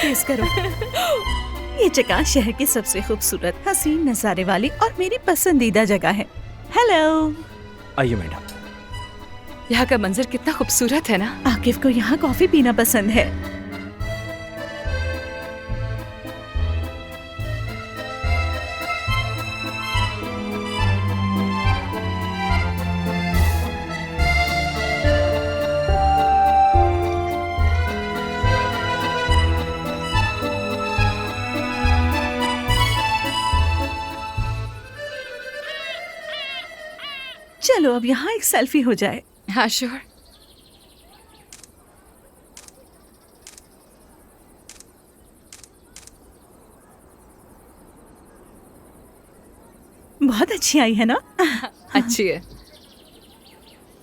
तेज करो। ये जगह शहर की सबसे खूबसूरत, हसीन नजारे वाली और मेरी पसंदीदा जगह है। हेलो। आइए मैडम। यहाँ का मंजर कितना खूबसूरत है ना। आकिफ को यहाँ कॉफी पीना पसंद है। चलो अब यहाँ एक सेल्फी हो जाए। हाँ श्योर। बहुत अच्छी आई है ना? अच्छी है।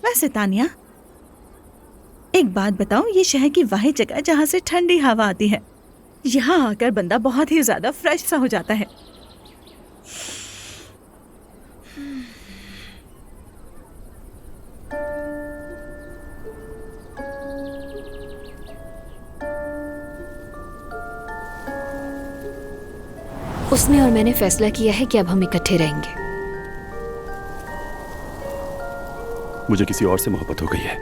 वैसे तानिया, एक बात बताओ, ये शहर की वाहिद जगह जहाँ से ठंडी हवा आती है। यहाँ आकर बंदा बहुत ही ज्यादा फ्रेश सा हो जाता है। उसने और मैंने फैसला किया है कि अब हम इकट्ठे रहेंगे। मुझे किसी और से मोहब्बत हो गई है।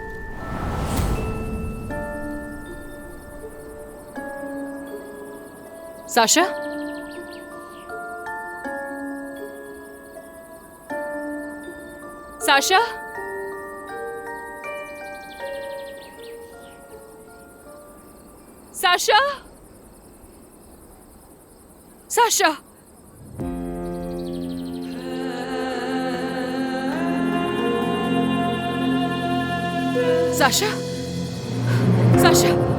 Sasha, Sasha, Sasha, Sasha. Sasha, Sasha.